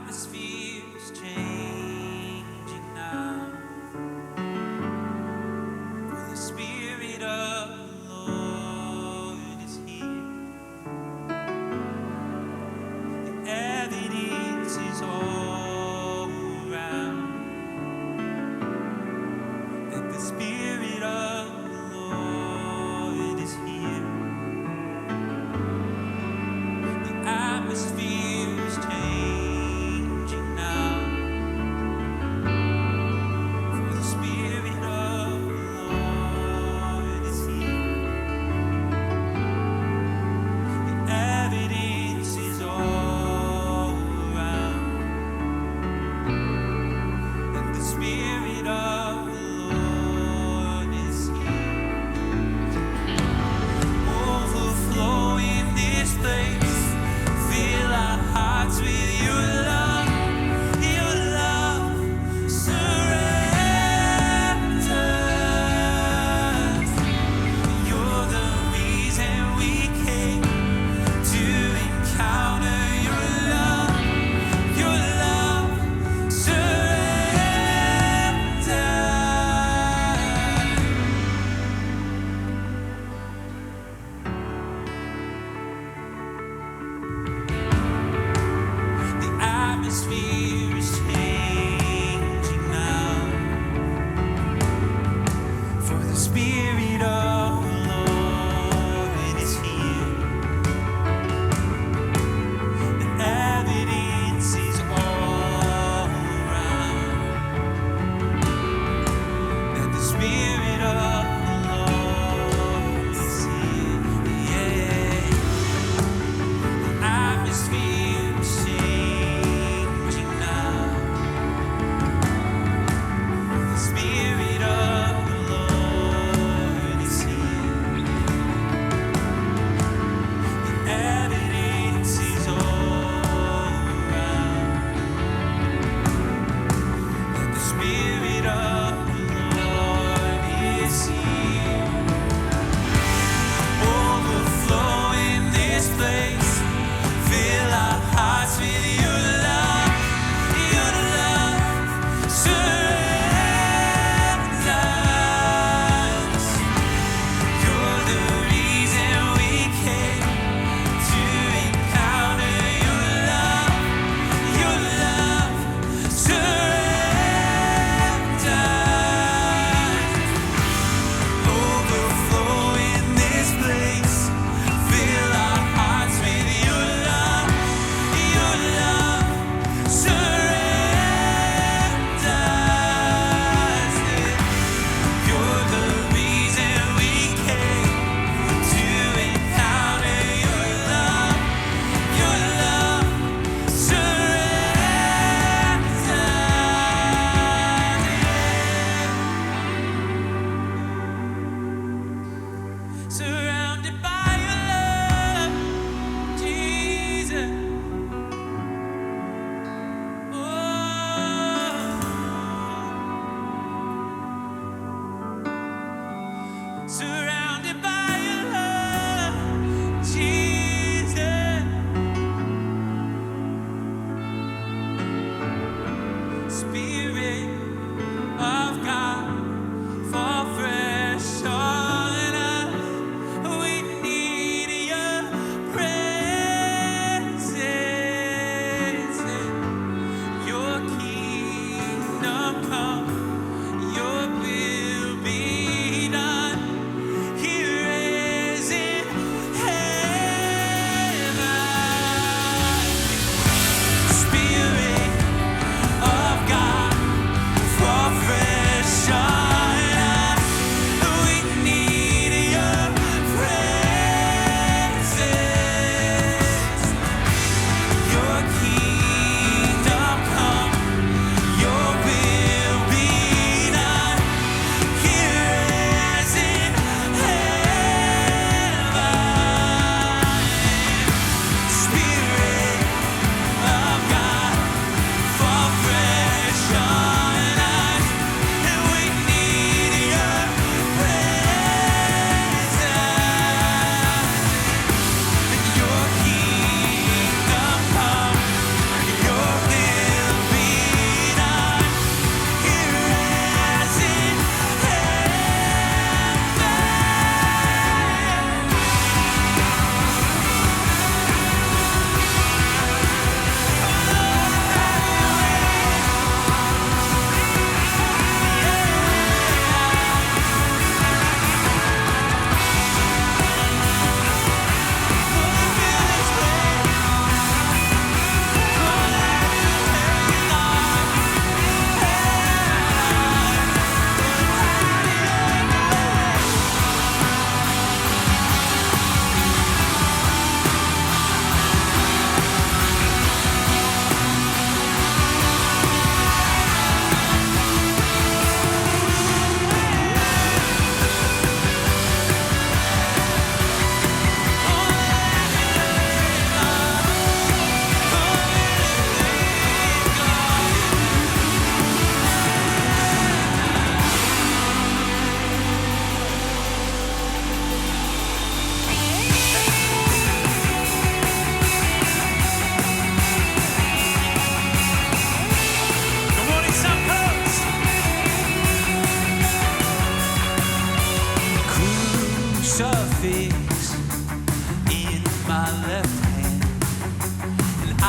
atmosphere's changing now. For the Spirit of the Lord is here. The evidence is all around that the Spirit of the Lord is here. The atmosphere is changing now. For the Spirit of the Lord is here. The evidence is all around that the Spirit of the Lord is here. Overflow in this place. Fill our hearts with your love. Your love surrounds us. You're the reason we came to encounter your love. Your love surrounds us. The atmosphere is changing now. For the Spirit of the Lord is here. The evidence is all around that the Spirit of the Lord is here. Yeah. The atmosphere is changing now.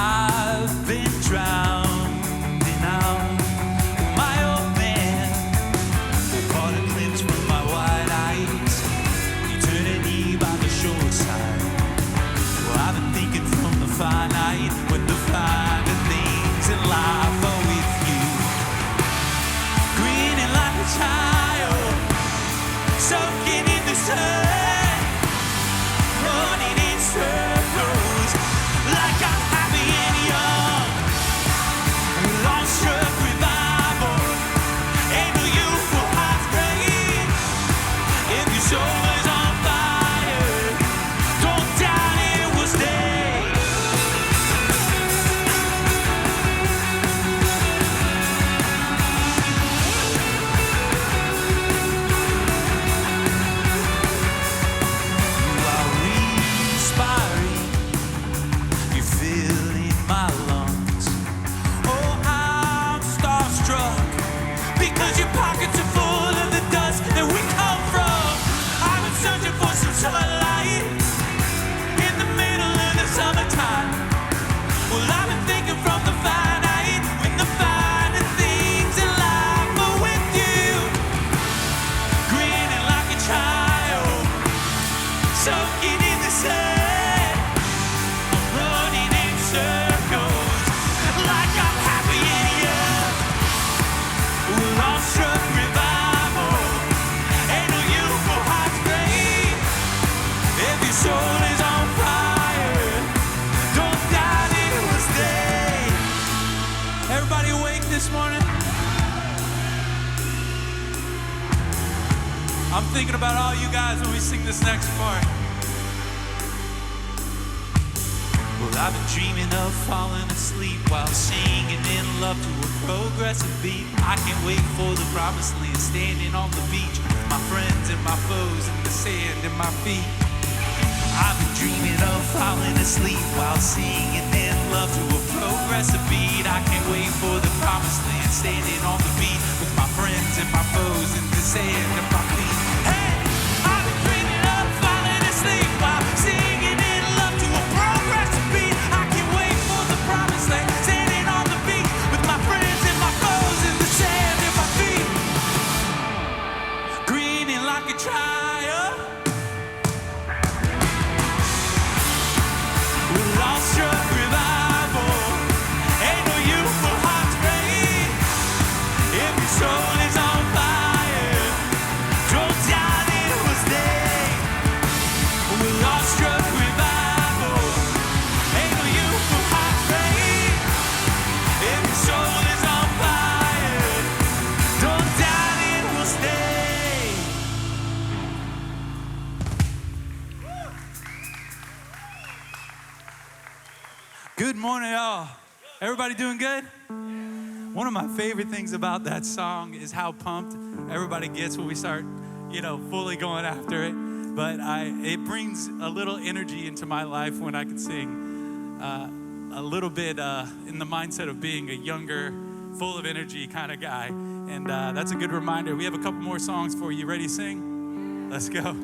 I've been drowning out. My old man caught a glimpse from my wide eyes. Eternity by the shore side. Well, I've been thinking from the finite when the finer things in life are with you. Grinning like a child, soaking in the sun, running in circles like I'm happy and young. Long-struck revival, ain't no youthful hearts break. If your soul is on fire, don't doubt it will stay. You are inspiring, you're filling my lungs. Oh, I'm starstruck because your pockets are full of the dust that we come from. I've been searching for some sunlight in the middle of the summertime. Well, I've been thinking from the finite when the finer things in life are with you. Grinning like a child, soaking in the sun. I'm running in circles like I'm happy and young. Well, long-struck revival, ain't no youthful hearts break. If your soul is on fire, don't doubt it will stay. Everybody awake this morning? I'm thinking about all you guys when we sing this next part. Well, I've been dreaming of falling asleep while singing in love to a progressive beat. I can't wait for the promised land, standing on the beach, my friends and my foes in the sand at my feet. I've been dreaming of falling asleep while singing in love to a progressive beat. I can't wait for the promised land, standing on the beach with my friends and my foes in the sand at my feet. Hey, I've been dreaming of falling asleep while singing in love to a progressive beat. I can't wait for the promised land, standing on the beach with my friends and my foes in the sand at my feet. Grinning like a child, long-struck revival, ain't no youthful hearts break. If your soul is on fire, don't doubt it will stay. Long-struck revival, ain't no youthful hearts break. If your soul is on fire, don't doubt it will stay. Good morning, y'all. Everybody doing good? One of my favorite things about that song is how pumped everybody gets when we start, fully going after it. But it brings a little energy into my life when I can sing a little bit in the mindset of being a younger, full of energy kind of guy. And that's a good reminder. We have a couple more songs for you. Ready to sing? Let's go.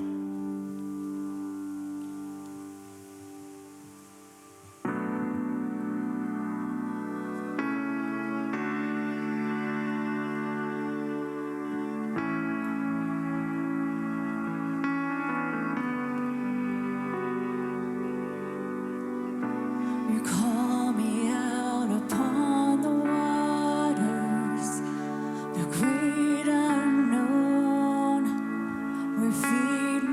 You call me out upon the waters, the great unknown, where feet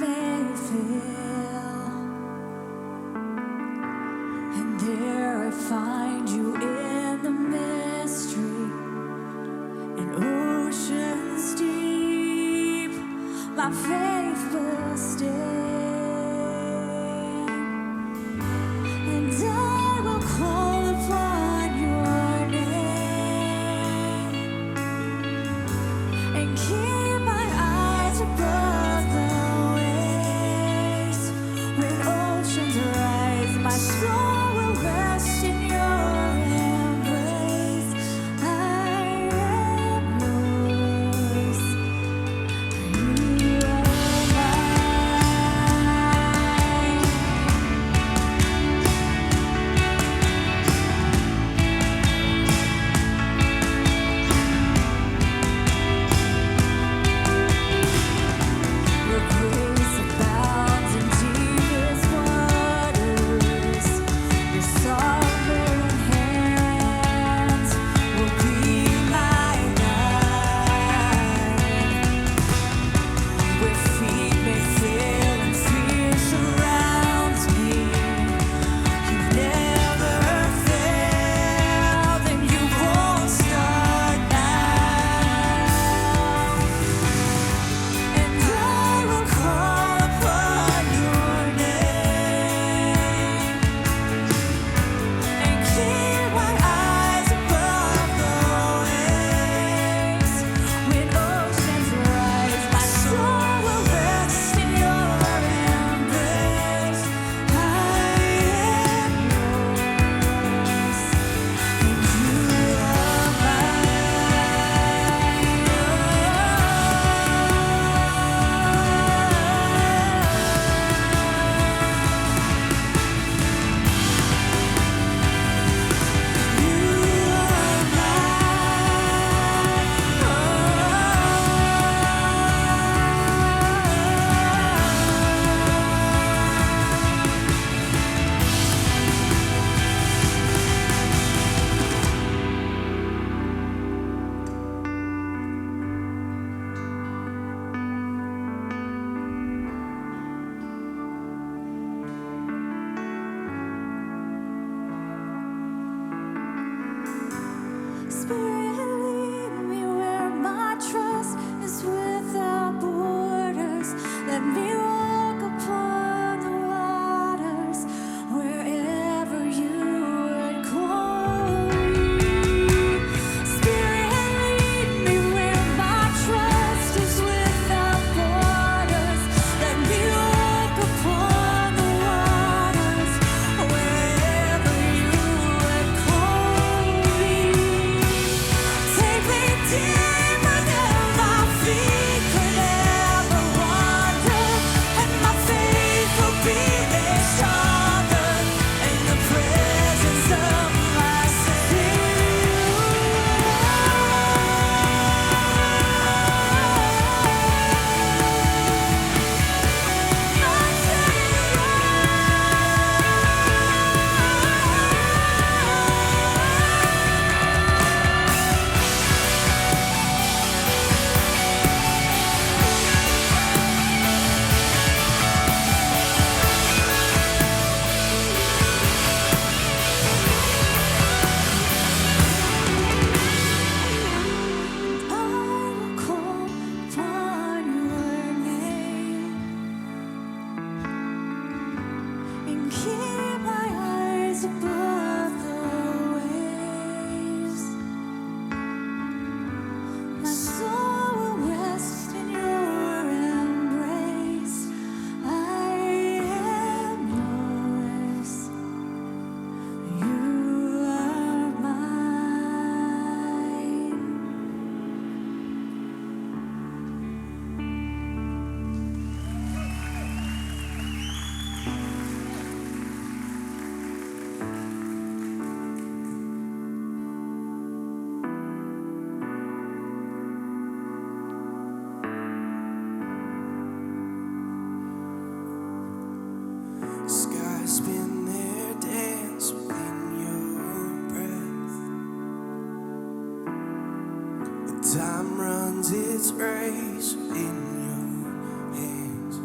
its race in your hands.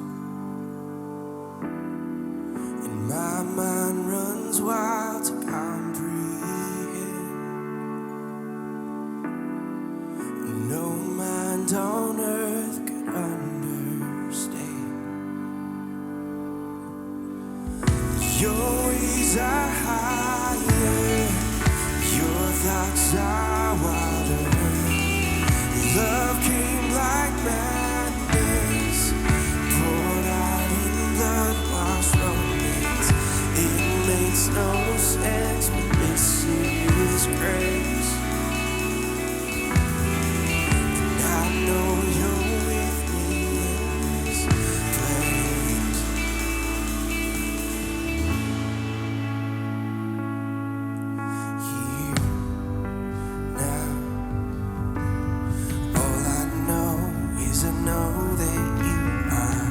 And my mind runs wild to comprehend. No mind on earth could understand. Your ways are higher, your thoughts are wilder. Love came like madness, poured out in blood, washed romance. It makes no sense, but this is grace. And I know you're with me in this place. Here, now. All I know is I know that you are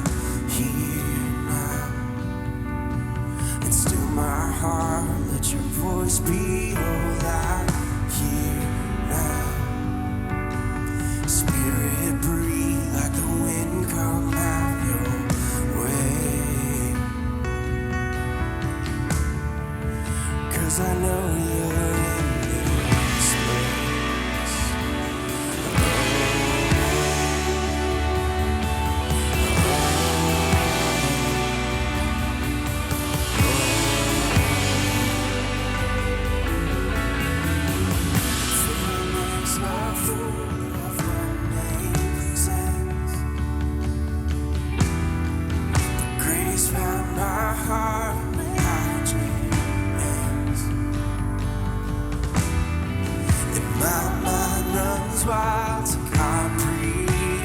here now. And still my heart, let your voice be all I hear now. Spirit breathe like the wind, come out your way. 'Cause I know you're in this place. Feelings are full of what makes sense. Grace found my heart when I ends. And my mind runs wild to comprehend.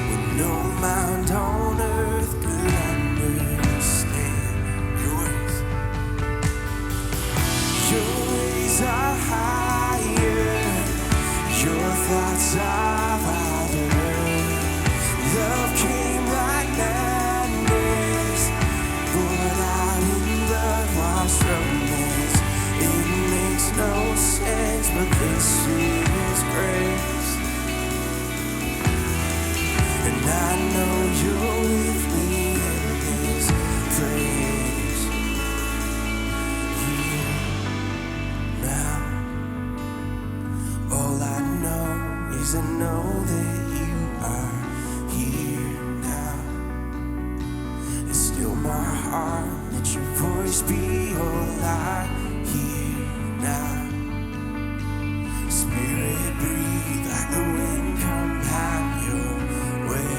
When no mind on earth could understand yours. Your ways are higher, your thoughts are wilder. Love came like madness, poured out in blood, washed romance. It makes no sense, but this is grace. And I know you're with me in this place. Here, now. All I know is I know that you are here now. It's still my heart, let your voice be all I hear now. Spirit breathe like the wind, come have your way.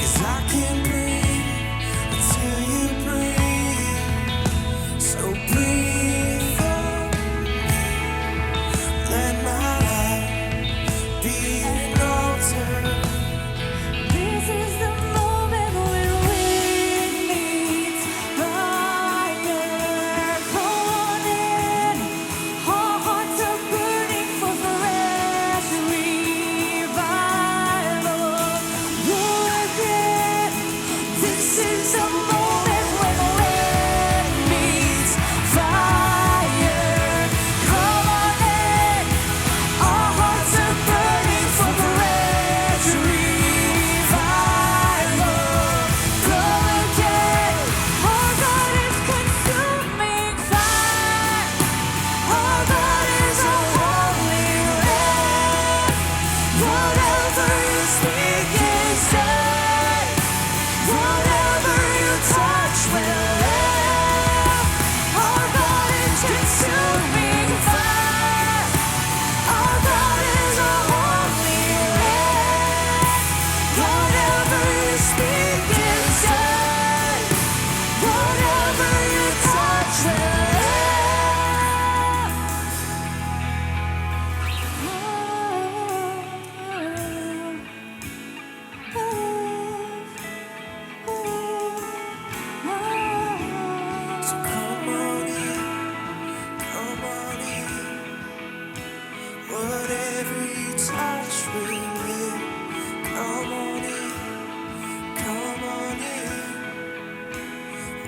'Cause I can't breathe until you breathe. So breathe on me. Let my life be an altar. This is the moment when we meet fire. Come on in. Our hearts are burning for fresh revival. Lord, again. This is the moment when we meet fire. Come on in. Our hearts are burning for fresh revival. Come again. Our God is consuming fire. Our God is a holy land. Whatever you speak is done. Whatever you touch will live. Our God is consuming fire. Our God is a holy land. Whatever you speak is done. Whatever you touch will live. So come on in, come on in. Whatever you touch will live. Come on in, come on in.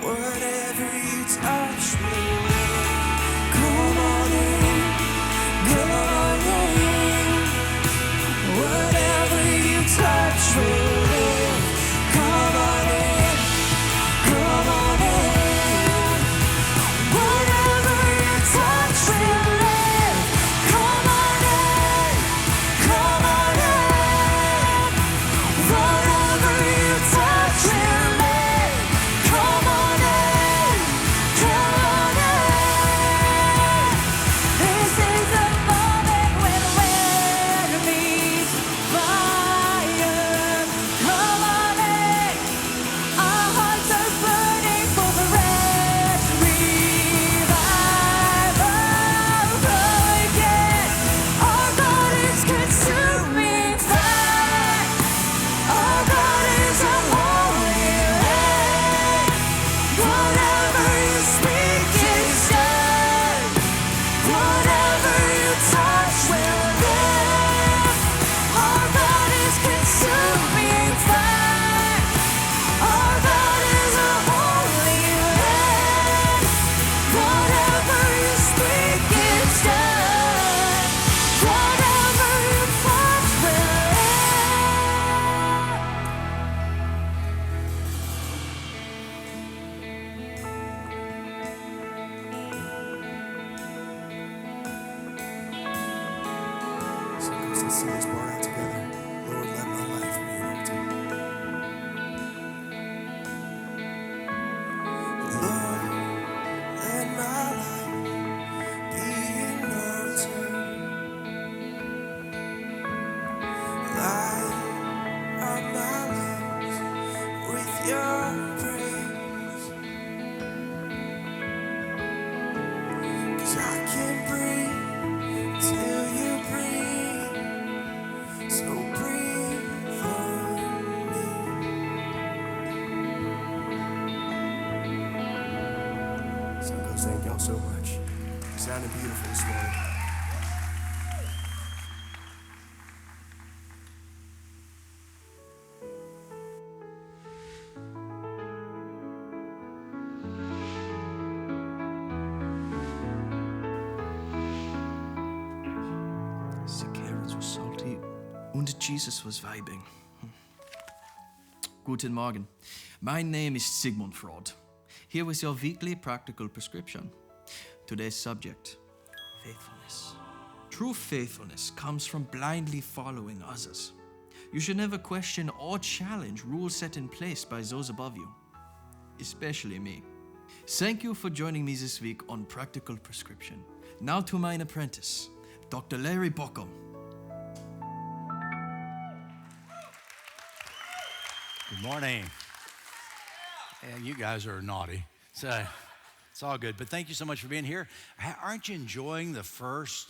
Whatever you touch will live. Come on in, come on in. Whatever you touch will live. Come on in, come on in. Whatever you touch will live. Come on in. Come on in. Whatever you touch will live. Come on in. Come on in. This is the moment when we're meet fire. Come on in. Our hearts are burning for the fresh revival. Come again. Our God is consuming fire. Our God is a holy land. Whatever you speak is done. Whatever you touch will live. Our God is consuming fire. Our God is a holy land. Whatever you speak is done. Whatever you touch will So let's sing this part out together. Lord, let my life be an altar. Lord, let my life be an altar. Light up my lips with your praise. 'Cause I can't breathe till you breathe. So breathe on me. So guys, thank y'all so much. You sounded beautiful this morning. The carrots were salty and Jesus was vibing. Guten Morgen. My name is Sigmund Freud. Here is your weekly practical prescription. Today's subject, faithfulness. True faithfulness comes from blindly following others. You should never question or challenge rules set in place by those above you, especially me. Thank you for joining me this week on Practical Prescription. Now to mine apprentice, Dr. Larry Baucom. Good morning. Yeah, you guys are naughty. So it's all good. But thank you so much for being here. Aren't you enjoying the first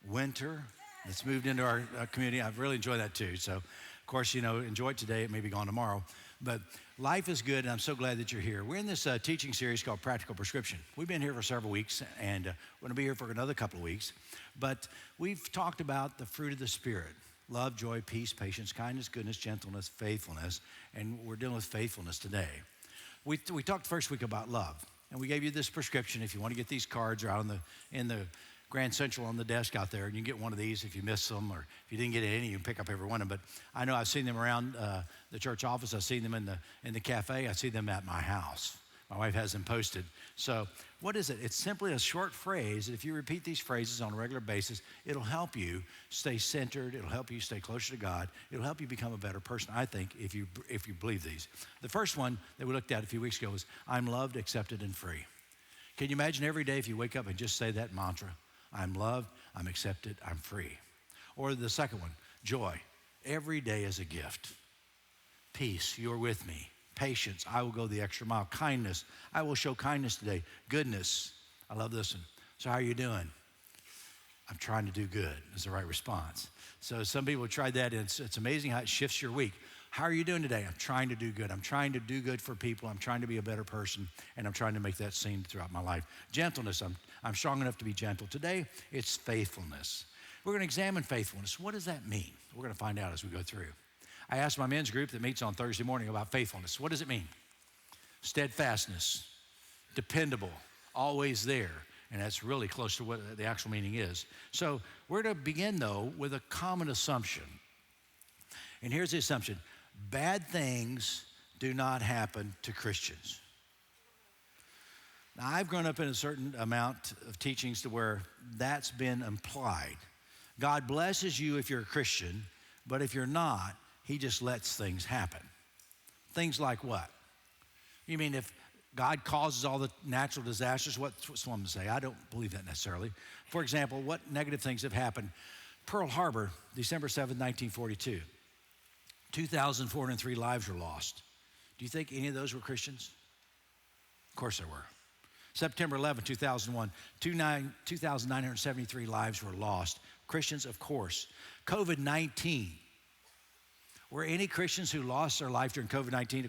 winter that's moved into our community? I've really enjoyed that too. So, of course, enjoy it today. It may be gone tomorrow. But life is good, and I'm so glad that you're here. We're in this teaching series called Practical Prescription. We've been here for several weeks, and we're going to be here for another couple of weeks. But we've talked about the fruit of the Spirit: love, joy, peace, patience, kindness, goodness, gentleness, faithfulness. And we're dealing with faithfulness today. We talked first week about love, and we gave you this prescription. If you want to get these cards, are out in the Grand Central on the desk out there, and you can get one of these if you miss them, or if you didn't get any, you can pick up every one of them. But I know I've seen them around the church office. I've seen them in the cafe. I see them at my house. My wife has them posted. So what is it? It's simply a short phrase. If you repeat these phrases on a regular basis, it'll help you stay centered. It'll help you stay closer to God. It'll help you become a better person, I think, if you believe these. The first one that we looked at a few weeks ago was, I'm loved, accepted, and free. Can you imagine every day if you wake up and just say that mantra? I'm loved, I'm accepted, I'm free. Or the second one, joy. Every day is a gift. Peace, you're with me. Patience, I will go the extra mile. Kindness, I will show kindness today. Goodness, I love this one. So how are you doing? I'm trying to do good is the right response. So some people have tried that, and it's amazing how it shifts your week. How are you doing today? I'm trying to do good. I'm trying to do good for people. I'm trying to be a better person, and I'm trying to make that seen throughout my life. Gentleness, I'm strong enough to be gentle. Today, it's faithfulness. We're going to examine faithfulness. What does that mean? We're going to find out as we go through. I asked my men's group that meets on Thursday morning about faithfulness. What does it mean? Steadfastness, dependable, always there. And that's really close to what the actual meaning is. So we're going to begin, though, with a common assumption. And here's the assumption. Bad things do not happen to Christians. Now, I've grown up in a certain amount of teachings to where that's been implied. God blesses you if you're a Christian, but if you're not, he just lets things happen. Things like what? You mean if God causes all the natural disasters? What's one to say? I don't believe that necessarily. For example, what negative things have happened? Pearl Harbor, December 7, 1942. 2,403 lives were lost. Do you think any of those were Christians? Of course there were. September 11, 2001, 2,973 lives were lost. Christians, of course. COVID-19. Were any Christians who lost their life during COVID-19?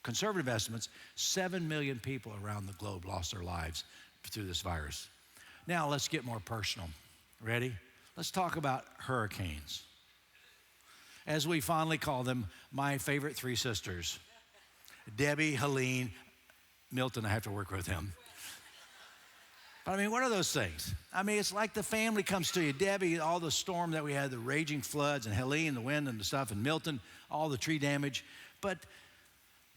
Conservative estimates, 7 million people around the globe lost their lives through this virus. Now let's get more personal. Ready? Let's talk about hurricanes. As we fondly call them, my favorite three sisters. Debbie, Helene, Milton, I have to work with him. But I mean, what are those things? I mean, it's like the family comes to you. Debbie, all the storm that we had, the raging floods, and Helene, the wind and the stuff, and Milton, all the tree damage. But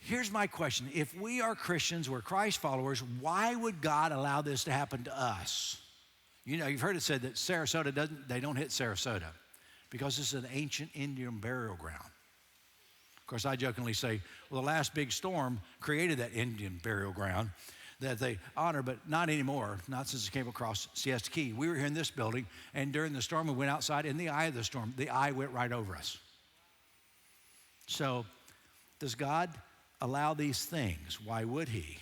here's my question. If we are Christians, we're Christ followers, why would God allow this to happen to us? You know, you've heard it said that Sarasota they don't hit Sarasota because this is an ancient Indian burial ground. Of course, I jokingly say, well, the last big storm created that Indian burial ground that they honor, but not anymore, not since it came across Siesta Key. We were here in this building, and during the storm, we went outside. In the eye of the storm, the eye went right over us. So does God allow these things? Why would he?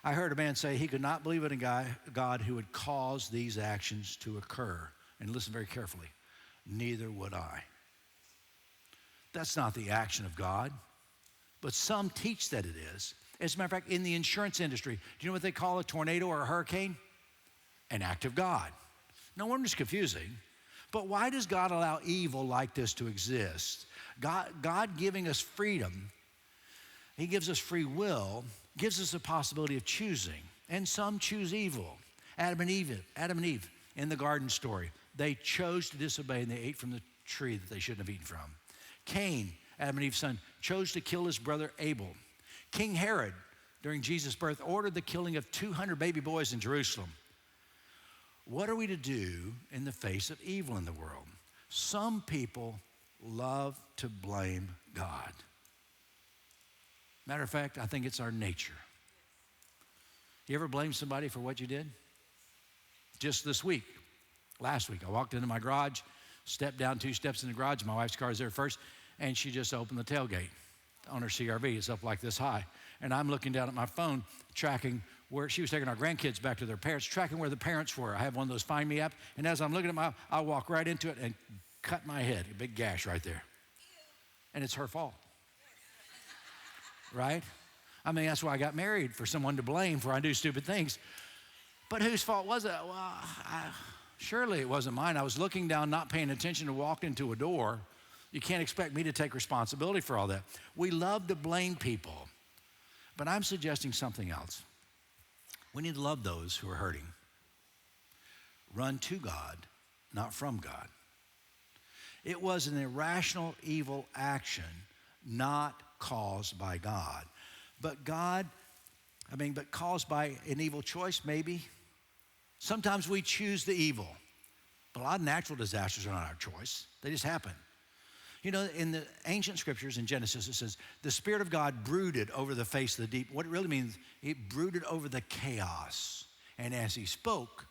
I heard a man say he could not believe in a God who would cause these actions to occur. And listen very carefully. Neither would I. That's not the action of God, but some teach that it is. As a matter of fact, in the insurance industry, do you know what they call a tornado or a hurricane? An act of God. No wonder it's confusing. But why does God allow evil like this to exist? God giving us freedom, he gives us free will, gives us the possibility of choosing. And some choose evil. Adam and Eve in the garden story, they chose to disobey and they ate from the tree that they shouldn't have eaten from. Cain, Adam and Eve's son, chose to kill his brother Abel. King Herod, during Jesus' birth, ordered the killing of 200 baby boys in Jerusalem. What are we to do in the face of evil in the world? Some people love to blame God. Matter of fact, I think it's our nature. You ever blame somebody for what you did? Just last week, I walked into my garage, stepped down 2 steps in the garage. My wife's car is there first, and she just opened the tailgate. on her CRV. It's up like this high. And I'm looking down at my phone, tracking where she was taking our grandkids back to their parents, tracking where the parents were. I have one of those Find Me apps. And as I'm looking at I'll walk right into it and cut my head, a big gash right there. And it's her fault. Right? I mean, that's why I got married, for someone to blame for I do stupid things. But whose fault was it? Well, surely it wasn't mine. I was looking down, not paying attention, and walked into a door. You can't expect me to take responsibility for all that. We love to blame people, but I'm suggesting something else. We need to love those who are hurting. Run to God, not from God. It was an irrational, evil action, not caused by God. But caused by an evil choice, maybe. Sometimes we choose the evil. But a lot of natural disasters are not our choice. They just happen. You know, in the ancient scriptures in Genesis, it says, the Spirit of God brooded over the face of the deep. What it really means, it brooded over the chaos. And as he spoke,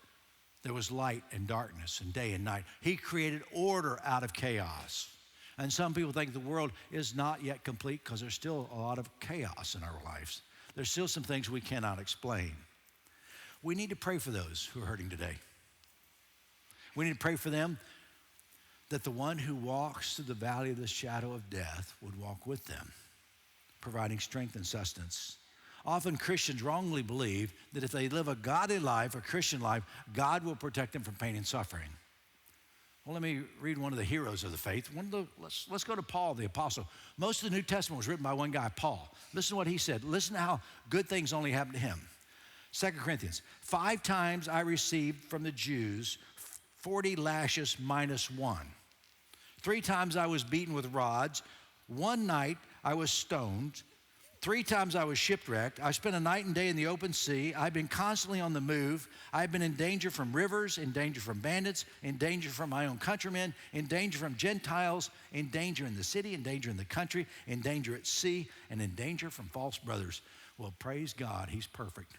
there was light and darkness and day and night. He created order out of chaos. And some people think the world is not yet complete because there's still a lot of chaos in our lives. There's still some things we cannot explain. We need to pray for those who are hurting today. We need to pray for them that the one who walks through the valley of the shadow of death would walk with them, providing strength and sustenance. Often Christians wrongly believe that if they live a godly life, a Christian life, God will protect them from pain and suffering. Well, let me read one of the heroes of the faith. Let's go to Paul, the apostle. Most of the New Testament was written by one guy, Paul. Listen to what he said. Listen to how good things only happen to him. 2 Corinthians, 5 times I received from the Jews 40 lashes minus 1. 3 times I was beaten with rods. 1 night I was stoned. 3 times I was shipwrecked. I spent a night and day in the open sea. I've been constantly on the move. I've been in danger from rivers, in danger from bandits, in danger from my own countrymen, in danger from Gentiles, in danger in the city, in danger in the country, in danger at sea, and in danger from false brothers. Well, praise God, he's perfect.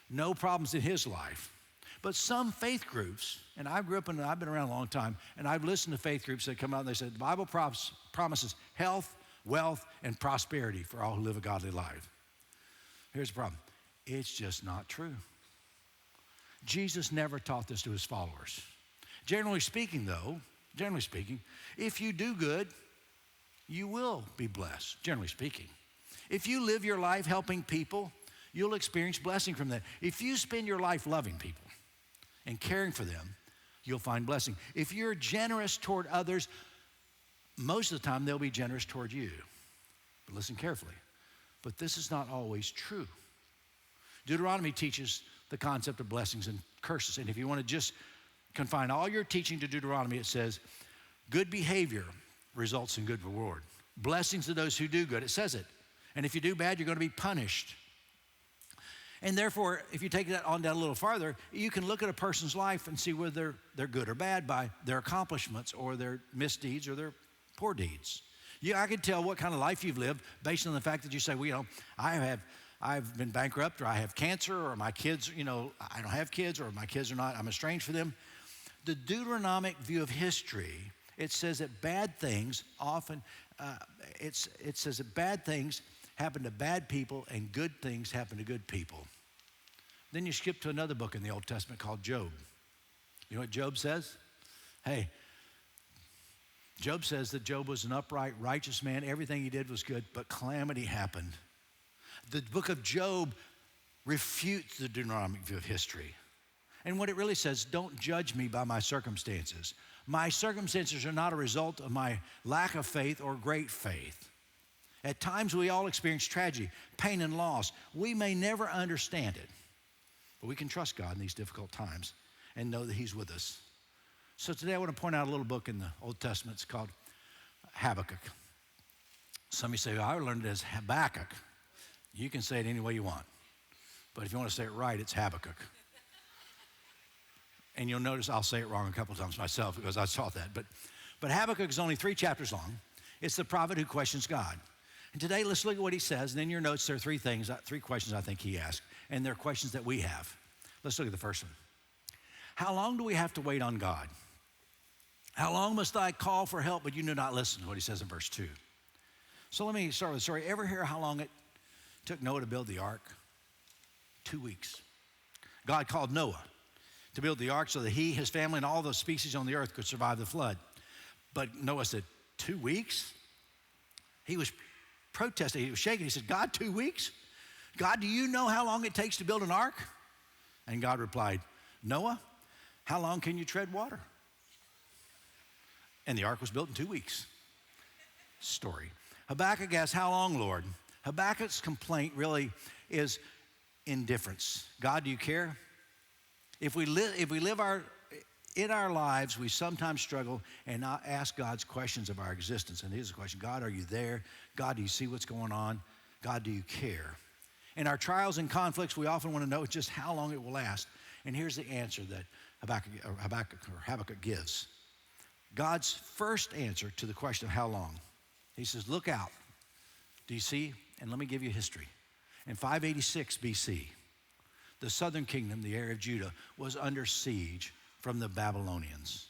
No problems in his life. But some faith groups, and I've been around a long time, and I've listened to faith groups that come out and they say, the Bible promises health, wealth, and prosperity for all who live a godly life. Here's the problem. It's just not true. Jesus never taught this to his followers. Generally speaking, if you do good, you will be blessed, generally speaking. If you live your life helping people, you'll experience blessing from that. If you spend your life loving people and caring for them, you'll find blessing. If you're generous toward others, most of the time they'll be generous toward you. But listen carefully. But this is not always true. Deuteronomy teaches the concept of blessings and curses. And if you want to just confine all your teaching to Deuteronomy, it says, good behavior results in good reward. Blessings to those who do good, it says it. And if you do bad, you're going to be punished. And therefore, if you take that on down a little farther, you can look at a person's life and see whether they're good or bad by their accomplishments or their misdeeds or their poor deeds. I can tell what kind of life you've lived based on the fact that you say, well, I've been bankrupt, or I have cancer, or my kids, I don't have kids, or my kids are not, I'm estranged from them. The Deuteronomic view of history, it says that bad things often, it says that bad things happen to bad people and good things happen to good people. Then you skip to another book in the Old Testament called Job. You know what Job says? Hey, Job says that Job was an upright, righteous man. Everything he did was good, but calamity happened. The book of Job refutes the Deuteronomic view of history. And what it really says, don't judge me by my circumstances. My circumstances are not a result of my lack of faith or great faith. At times we all experience tragedy, pain, and loss. We may never understand it, but we can trust God in these difficult times and know that he's with us. So today I want to point out a little book in the Old Testament. It's called Habakkuk. Some of you say, well, I learned it as Habakkuk. You can say it any way you want. But if you want to say it right, it's Habakkuk. And you'll notice I'll say it wrong a couple times myself because I saw that. But Habakkuk is only 3 chapters long. It's the prophet who questions God. And today, let's look at what he says. And in your notes, there are 3 questions I think he asked. And they're questions that we have. Let's look at the first one. How long do we have to wait on God? How long must I call for help, but you do not listen? What he says in verse 2. So let me start with the story. Ever hear how long it took Noah to build the ark? 2 weeks. God called Noah to build the ark so that he, his family, and all the species on the earth could survive the flood. But Noah said, 2 weeks? He was protesting. He was shaking. He said, God, 2 weeks? God, do you know how long it takes to build an ark? And God replied, Noah, how long can you tread water? And the ark was built in 2 weeks. Story. Habakkuk asks, how long, Lord? Habakkuk's complaint really is indifference. God, do you care? If we live in our lives, we sometimes struggle and not ask God's questions of our existence. And here's the question: God, are you there? God, do you see what's going on? God, do you care? In our trials and conflicts, we often want to know just how long it will last. And here's the answer that Habakkuk gives. God's first answer to the question of how long. He says, look out. Do you see? And let me give you history. In 586 BC, the southern kingdom, the area of Judah, was under siege from the Babylonians.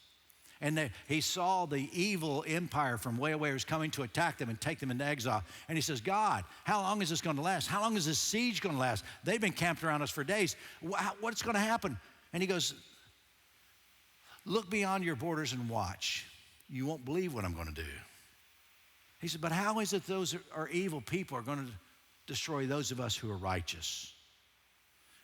And he saw the evil empire from way away was coming to attack them and take them into exile. And he says, God, how long is this going to last? How long is this siege going to last? They've been camped around us for days. What's going to happen? And he goes, look beyond your borders and watch. You won't believe what I'm going to do. He said, but how is it those who are evil people are going to destroy those of us who are righteous?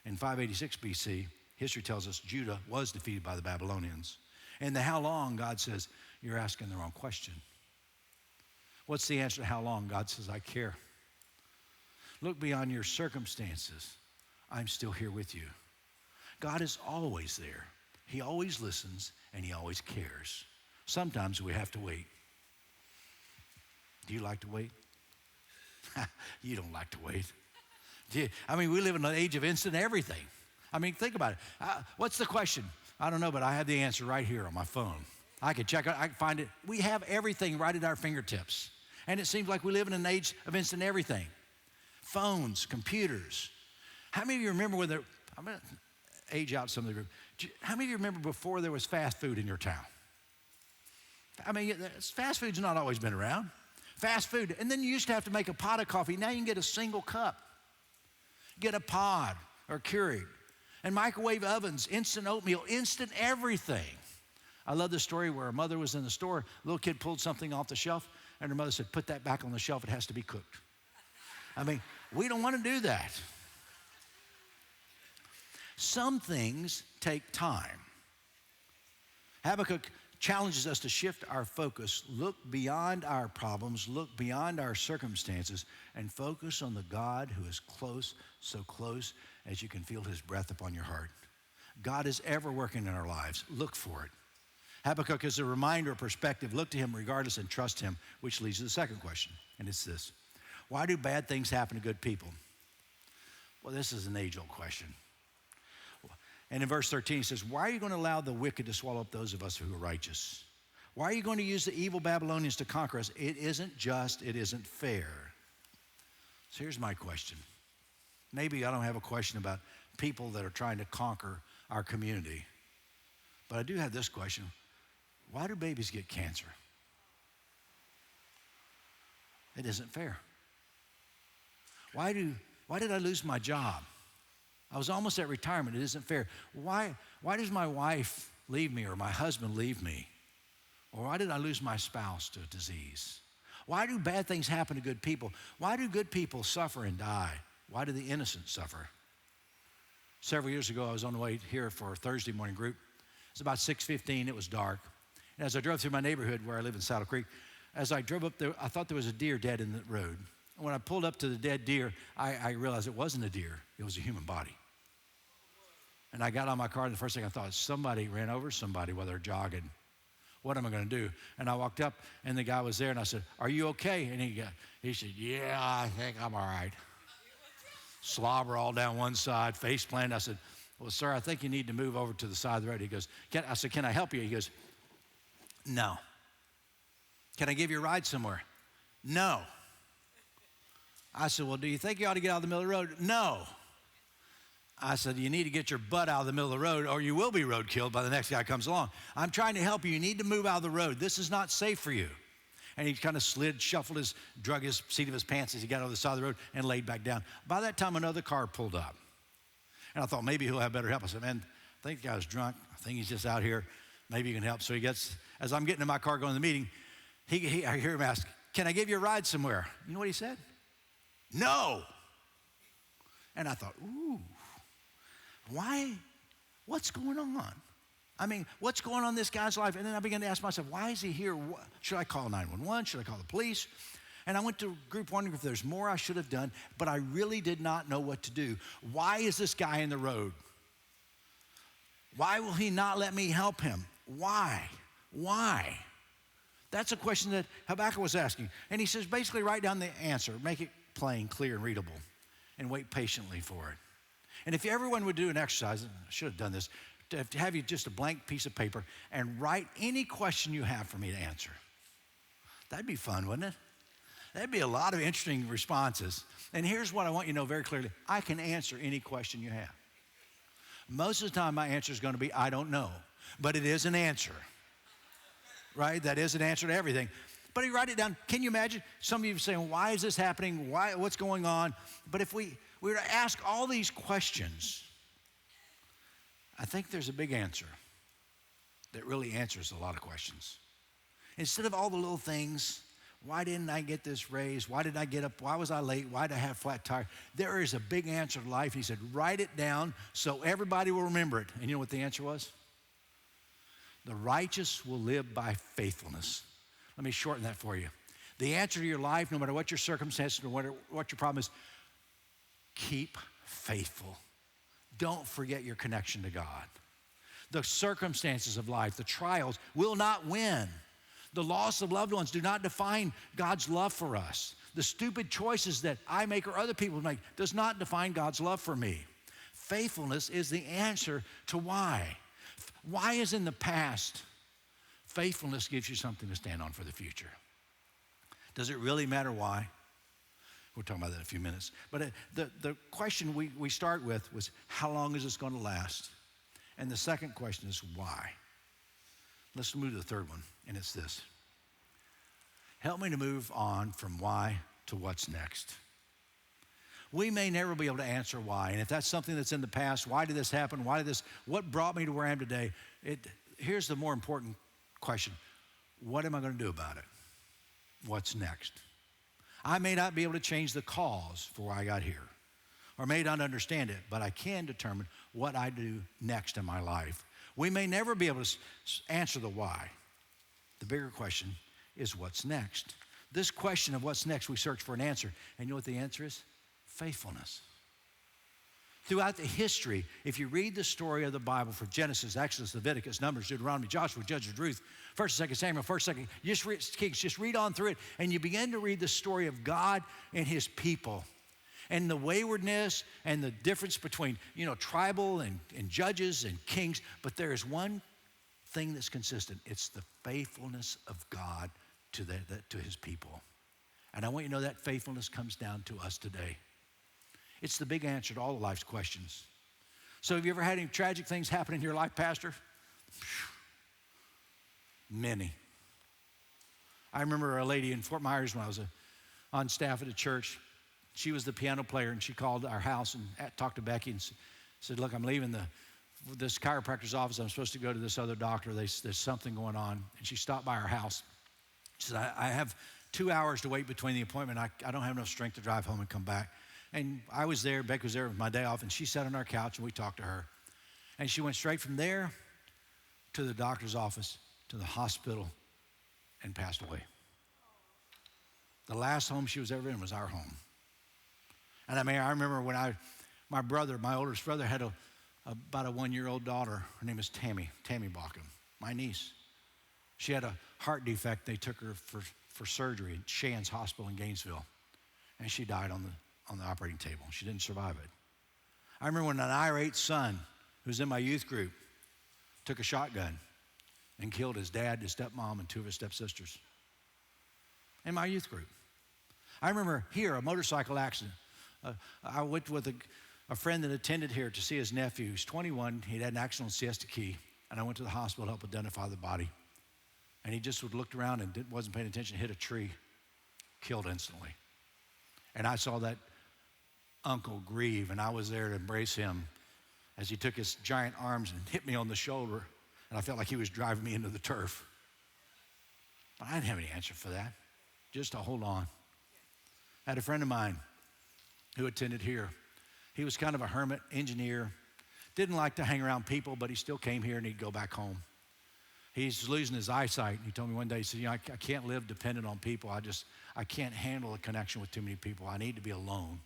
In 586 BC, history tells us Judah was defeated by the Babylonians. And the how long, God says, you're asking the wrong question. What's the answer to how long? God says, I care. Look beyond your circumstances. I'm still here with you. God is always there. He always listens and he always cares. Sometimes we have to wait. Do you like to wait? You don't like to wait. We live in an age of instant everything. Think about it. What's the question? I don't know, but I have the answer right here on my phone. I can check it, I can find it. We have everything right at our fingertips. And it seems like we live in an age of instant everything. Phones, computers. How many of you remember when I'm going to age out some of the group. How many of you remember before there was fast food in your town? Fast food's not always been around. Fast food. And then you used to have to make a pot of coffee. Now you can get a single cup. Get a pod or Keurig. And microwave ovens, instant oatmeal, instant everything. I love the story where a mother was in the store, a little kid pulled something off the shelf, and her mother said, put that back on the shelf, it has to be cooked. We don't want to do that. Some things take time. Habakkuk challenges us to shift our focus, look beyond our problems, look beyond our circumstances, and focus on the God who is close, so close as you can feel his breath upon your heart. God is ever working in our lives. Look for it. Habakkuk is a reminder of perspective. Look to him regardless and trust him, which leads to the second question, and it's this. Why do bad things happen to good people? Well, this is an age-old question. And in verse 13, he says, why are you going to allow the wicked to swallow up those of us who are righteous? Why are you going to use the evil Babylonians to conquer us? It isn't just, it isn't fair. So here's my question. Maybe I don't have a question about people that are trying to conquer our community, but I do have this question. Why do babies get cancer? It isn't fair. Why did I lose my job? I was almost at retirement. It isn't fair. Why does my wife leave me or my husband leave me? Or why did I lose my spouse to a disease? Why do bad things happen to good people? Why do good people suffer and die? Why do the innocent suffer? Several years ago, I was on the way here for a Thursday morning group. It was about 6:15. It was dark. And as I drove through my neighborhood where I live in Saddle Creek, as I drove up there, I thought there was a deer dead in the road. And when I pulled up to the dead deer, I realized it wasn't a deer. It was a human body. And I got on my car, and the first thing I thought, somebody ran over somebody while they're jogging. What am I going to do? And I walked up, and the guy was there, and I said, are you okay? And he said, yeah, I think I'm all right. Slobber all down one side, face planted. I said, well, sir, I think you need to move over to the side of the road. He goes, I said, can I help you? He goes, no. Can I give you a ride somewhere? No. I said, well, do you think you ought to get out of the middle of the road? No. I said, you need to get your butt out of the middle of the road or you will be road killed by the next guy who comes along. I'm trying to help you. You need to move out of the road. This is not safe for you. And he kind of slid, shuffled drug his seat of his pants as he got over the side of the road and laid back down. By that time, another car pulled up. And I thought, maybe he'll have better help. I said, man, I think the guy's drunk. I think he's just out here. Maybe he can help. So he gets, as I'm getting in my car going to the meeting, I hear him ask, can I give you a ride somewhere? You know what he said? No. And I thought, ooh, why? What's going on? I mean, what's going on in this guy's life? And then I began to ask myself, why is he here? Should I call 911? Should I call the police? And I went to group wondering if there's more I should have done, but I really did not know what to do. Why is this guy in the road? Why will he not let me help him? Why? Why? That's a question that Habakkuk was asking. And he says, basically write down the answer, make it plain, clear, and readable, and wait patiently for it. And if everyone would do an exercise, I should have done this, to have you just a blank piece of paper and write any question you have for me to answer. That'd be fun, wouldn't it? That'd be a lot of interesting responses. And here's what I want you to know very clearly. I can answer any question you have. Most of the time, my answer is going to be, I don't know. But it is an answer, right? That is an answer to everything. But you write it down. Can you imagine? Some of you are saying, why is this happening? What's going on? But if we were to ask all these questions, I think there's a big answer that really answers a lot of questions. Instead of all the little things, why didn't I get this raise? Why did I get up? Why was I late? Why did I have flat tire? There is a big answer to life. He said, write it down so everybody will remember it. And you know what the answer was? The righteous will live by faithfulness. Let me shorten that for you. The answer to your life, no matter what your circumstances, no matter what your problem is, keep faithful. Don't forget your connection to God. The circumstances of life, the trials, will not win. The loss of loved ones do not define God's love for us. The stupid choices that I make or other people make does not define God's love for me. Faithfulness is the answer to why. Why is in the past? Faithfulness gives you something to stand on for the future. Does it really matter why? We'll talk about that in a few minutes. But the question we start with was, how long is this going to last? And the second question is, why? Let's move to the third one, and it's this. Help me to move on from why to what's next. We may never be able to answer why, and if that's something that's in the past, why did this happen? What brought me to where I am today? Here's the more important question. What am I going to do about it? What's next? I may not be able to change the cause for why I got here, or may not understand it, but I can determine what I do next in my life. We may never be able to answer the why. The bigger question is what's next. This question of what's next, we search for an answer. And you know what the answer is? Faithfulness. Throughout the history, if you read the story of the Bible from Genesis, Exodus, Leviticus, Numbers, Deuteronomy, Joshua, Judges, Ruth, 1st and 2nd Samuel, 1st, 2nd Kings, just read on through it, and you begin to read the story of God and his people. And the waywardness and the difference between, tribal and judges and kings. But there is one thing that's consistent. It's the faithfulness of God to his people. And I want you to know that faithfulness comes down to us today. It's the big answer to all of life's questions. So have you ever had any tragic things happen in your life, Pastor? Many. I remember a lady in Fort Myers when I was on staff at a church. She was the piano player, and she called our house and talked to Becky and said, look, I'm leaving this chiropractor's office. I'm supposed to go to this other doctor. There's something going on. And she stopped by our house. She said, I have 2 hours to wait between the appointment. I don't have enough strength to drive home and come back. And I was there. Becky was there with my day off, and she sat on our couch, and we talked to her. And she went straight from there to the doctor's office, to the hospital, and passed away. The last home she was ever in was our home. And I remember when my oldest brother had about a 1-year-old daughter. Her name is Tammy Baucom, my niece. She had a heart defect. They took her for surgery at Shands Hospital in Gainesville. And she died on the operating table. She didn't survive it. I remember when an irate son who was in my youth group took a shotgun and killed his dad, his stepmom, and 2 of his stepsisters in my youth group. I remember here, a motorcycle accident. I went with a friend that attended here to see his nephew, who's 21. He'd had an accident on Siesta Key, and I went to the hospital to help identify the body. And he just would looked around and wasn't paying attention, hit a tree, killed instantly. And I saw that uncle grieve, and I was there to embrace him as he took his giant arms and hit me on the shoulder, and I felt like he was driving me into the turf. But I didn't have any answer for that, just to hold on. I had a friend of mine who attended here. He was kind of a hermit, engineer, didn't like to hang around people, but he still came here and he'd go back home. He's losing his eyesight. He told me one day, he said, I can't live dependent on people. I can't handle a connection with too many people. I need to be alone.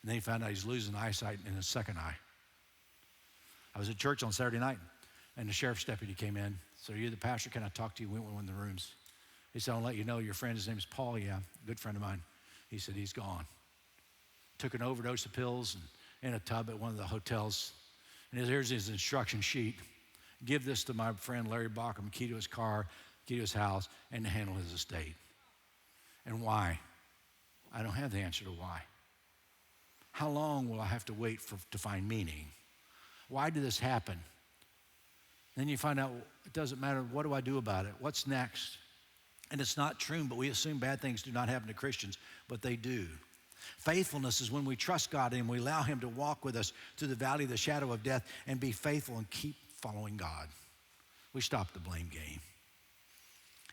And then he found out he's losing eyesight in his second eye. I was at church on Saturday night, and the sheriff's deputy came in. So, you're the pastor, can I talk to you? We went in one of the rooms. He said, I'll let you know your friend, his name is Paul. Yeah, good friend of mine. He said, he's gone. Took an overdose of pills and in a tub at one of the hotels. And here's his instruction sheet. Give this to my friend Larry Baucom, key to his car, key to his house, and to handle his estate. And why? I don't have the answer to why. How long will I have to wait to find meaning? Why did this happen? Then you find out it doesn't matter. What do I do about it? What's next? And it's not true, but we assume bad things do not happen to Christians, but they do. Faithfulness is when we trust God and we allow him to walk with us through the valley of the shadow of death and be faithful and keep following God. We stop the blame game.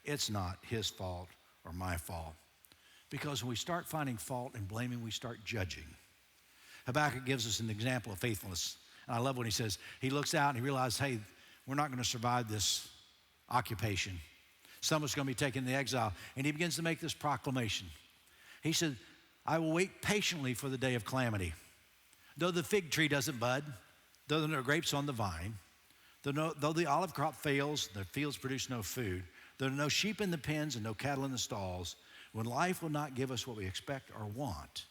It's not his fault or my fault. Because when we start finding fault and blaming, we start judging. Habakkuk gives us an example of faithfulness. And I love when he says, he looks out and he realizes, hey, we're not going to survive this occupation. Some of us are going to be taken into exile. And he begins to make this proclamation. He said, I will wait patiently for the day of calamity. Though the fig tree doesn't bud, though there are no grapes on the vine, though the olive crop fails, the fields produce no food, there are no sheep in the pens and no cattle in the stalls, when life will not give us what we expect or want.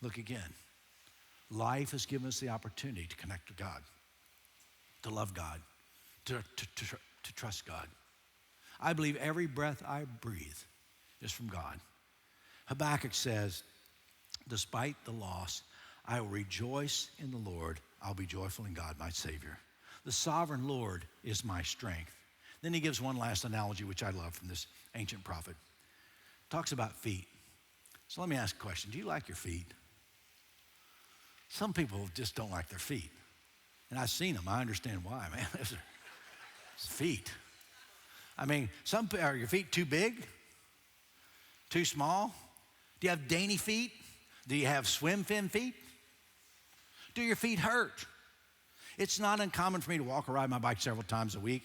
Look again. Life has given us the opportunity to connect to God, to love God, to trust God. I believe every breath I breathe is from God. Habakkuk says, despite the loss, I will rejoice in the Lord. I'll be joyful in God, my Savior. The sovereign Lord is my strength. Then he gives one last analogy, which I love from this ancient prophet. Talks about feet. So let me ask a question. Do you like your feet? Some people just don't like their feet. And I've seen them. I understand why, man. It's feet. I mean, are your feet too big? Too small? Do you have dainty feet? Do you have swim fin feet? Do your feet hurt? It's not uncommon for me to walk or ride my bike several times a week.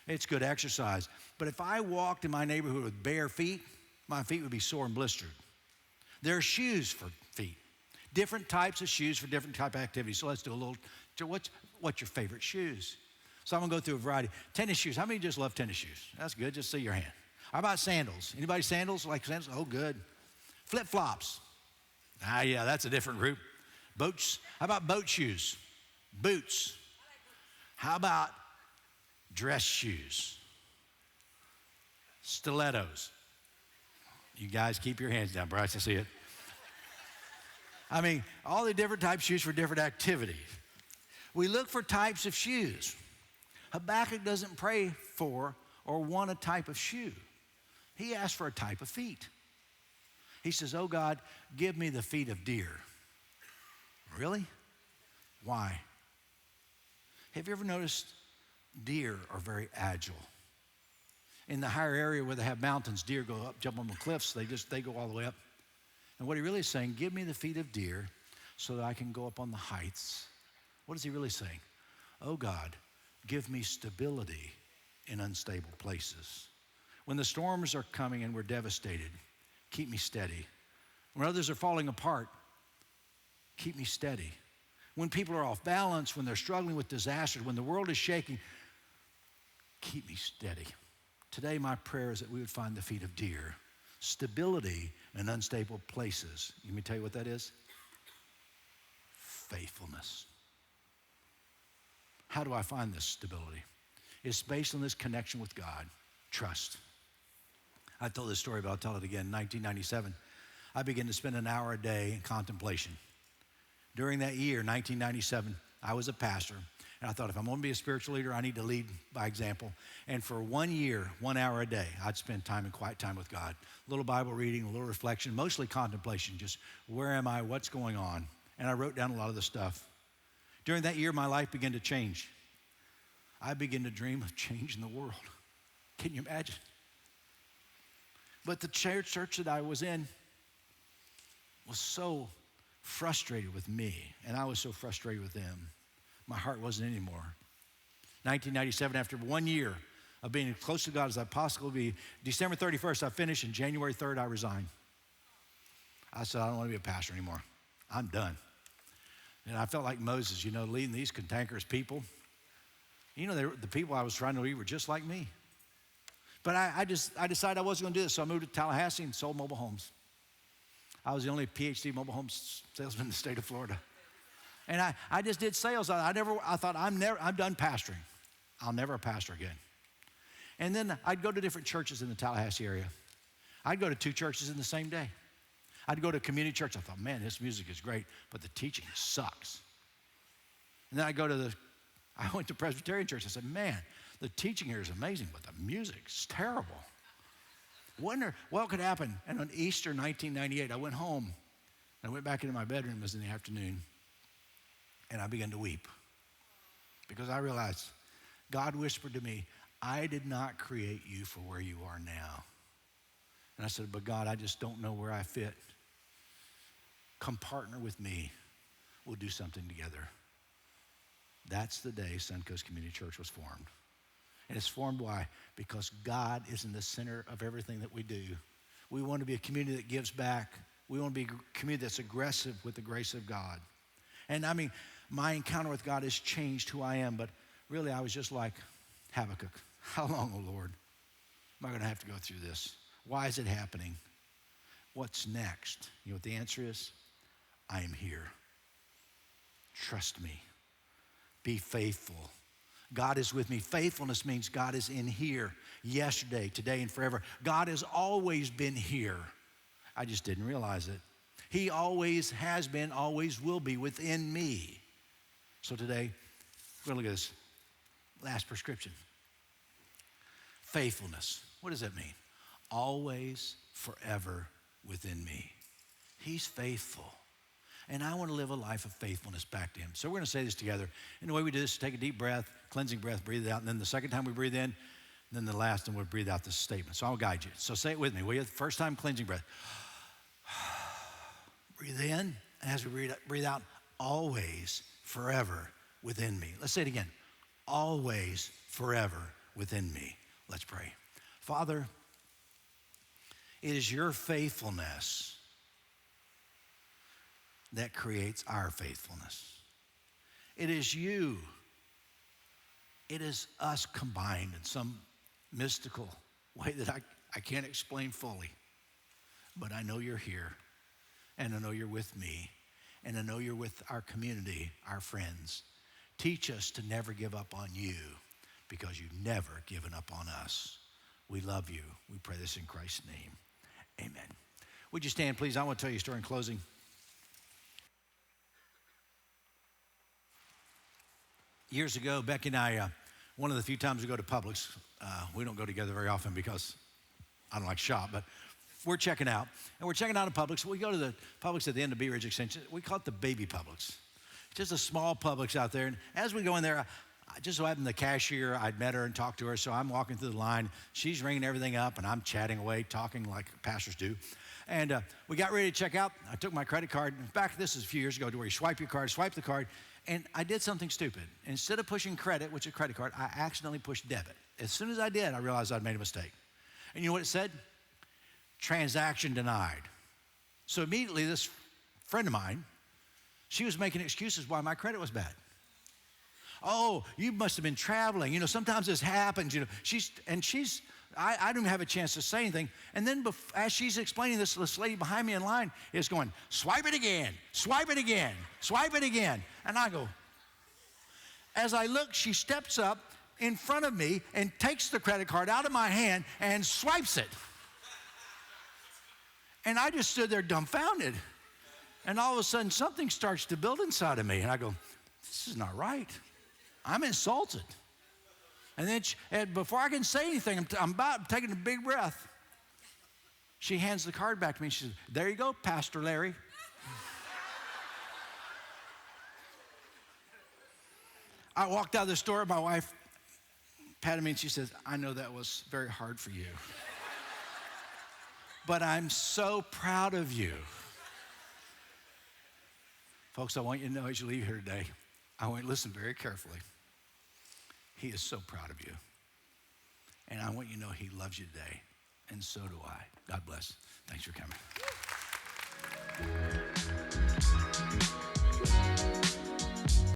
It's good exercise. But if I walked in my neighborhood with bare feet, my feet would be sore and blistered. There are shoes for feet. Different types of shoes for different type of activities. So let's do a little, what's your favorite shoes? So I'm gonna go through a variety. Tennis shoes, how many just love tennis shoes? That's good, just see your hand. How about sandals? Anybody sandals, like sandals? Oh, good. Flip-flops. Yeah, that's a different group. Boats, how about boat shoes? Boots. How about dress shoes? Stilettos. You guys keep your hands down, Bryce, I see it. I mean, all the different types of shoes for different activities. We look for types of shoes. Habakkuk doesn't pray for or want a type of shoe. He asks for a type of feet. He says, oh God, give me the feet of deer. Really? Why? Have you ever noticed deer are very agile? In the higher area where they have mountains, deer go up, jump on the cliffs, they go all the way up. And what he really is saying, give me the feet of deer so that I can go up on the heights. What is he really saying? Oh God, give me stability in unstable places. When the storms are coming and we're devastated, keep me steady. When others are falling apart, keep me steady. When people are off balance, when they're struggling with disaster, when the world is shaking, keep me steady. Today, my prayer is that we would find the feet of deer, stability in unstable places. Let me tell you what that is. Faithfulness. How do I find this stability? It's based on this connection with God, trust. I told this story, but I'll tell it again. In 1997, I began to spend an hour a day in contemplation. During that year, 1997, I was a pastor. And I thought, if I'm going to be a spiritual leader, I need to lead by example. And for 1 year, 1 hour a day, I'd spend time in quiet time with God. A little Bible reading, a little reflection, mostly contemplation, just where am I, what's going on? And I wrote down a lot of the stuff. During that year, my life began to change. I began to dream of changing the world. Can you imagine? But the church that I was in was so frustrated with me, and I was so frustrated with them. My heart wasn't anymore. 1997, after 1 year of being as close to God as I possibly could be, December 31st, I finished, and January 3rd, I resigned. I said, I don't want to be a pastor anymore. I'm done. And I felt like Moses, leading these cantankerous people. The people I was trying to lead were just like me. But I decided I wasn't going to do this, so I moved to Tallahassee and sold mobile homes. I was the only PhD mobile home salesman in the state of Florida. And I just did sales. I thought, I'm done pastoring. I'll never pastor again. And then I'd go to different churches in the Tallahassee area. I'd go to 2 churches in the same day. I'd go to a community church. I thought, man, this music is great, but the teaching sucks. And then I went to Presbyterian church. I said, man, the teaching here is amazing, but the music's terrible. Wonder what could happen. And on Easter 1998, I went home. I went back into my bedroom. It was in the afternoon. And I began to weep because I realized God whispered to me, I did not create you for where you are now. And I said, but God, I just don't know where I fit. Come partner with me. We'll do something together. That's the day Suncoast Community Church was formed. And it's formed why? Because God is in the center of everything that we do. We want to be a community that gives back. We want to be a community that's aggressive with the grace of God. And my encounter with God has changed who I am, but really I was just like Habakkuk. How long, oh Lord, am I going to have to go through this? Why is it happening? What's next? You know what the answer is? I am here. Trust me. Be faithful. God is with me. Faithfulness means God is in here yesterday, today, and forever. God has always been here. I just didn't realize it. He always has been, always will be within me. So today, we're going to look at this last prescription. Faithfulness. What does that mean? Always, forever within me. He's faithful. And I want to live a life of faithfulness back to him. So we're going to say this together. And the way we do this is take a deep breath, cleansing breath, breathe it out. And then the second time we breathe in, and then the last time we'll breathe out this statement. So I'll guide you. So say it with me, will you? The first time, cleansing breath. Breathe in, and as we breathe out, always, forever within me. Let's say it again. Always, forever within me. Let's pray. Father, it is your faithfulness that creates our faithfulness. It is you. It is us combined in some mystical way that I can't explain fully. But I know you're here, and I know you're with me, and I know you're with our community, our friends. Teach us to never give up on you because you've never given up on us. We love you. We pray this in Christ's name. Amen. Would you stand, please? I want to tell you a story in closing. Years ago, Becky and I, one of the few times we go to Publix, we don't go together very often because I don't like shop, but we're checking out. And we're checking out a Publix. We go to the Publix at the end of Bee Ridge Extension. We call it the baby Publix. Just a small Publix out there. And as we go in there, I just so happened the cashier, I'd met her and talked to her, so I'm walking through the line. She's ringing everything up, and I'm chatting away, talking like pastors do. And we got ready to check out. I took my credit card. This is a few years ago, to where you swipe your card, swipe the card, and I did something stupid. Instead of pushing credit, which is a credit card, I accidentally pushed debit. As soon as I did, I realized I'd made a mistake. And you know what it said? Transaction denied. So immediately, this friend of mine, she was making excuses why my credit was bad. Oh, you must have been traveling. You know, sometimes this happens. You know, I don't have a chance to say anything. And then as she's explaining this lady behind me in line is going, swipe it again, swipe it again, swipe it again. And I go, as I look, she steps up in front of me and takes the credit card out of my hand and swipes it. And I just stood there dumbfounded. And all of a sudden, something starts to build inside of me. And I go, this is not right. I'm insulted. And then and before I can say anything, I'm about taking a big breath. She hands the card back to me. She says, there you go, Pastor Larry. I walked out of the store. My wife patted me and she says, I know that was very hard for you. But I'm so proud of you. Folks, I want you to know as you leave here today, I want you to listen very carefully. He is so proud of you. And I want you to know he loves you today. And so do I. God bless. Thanks for coming.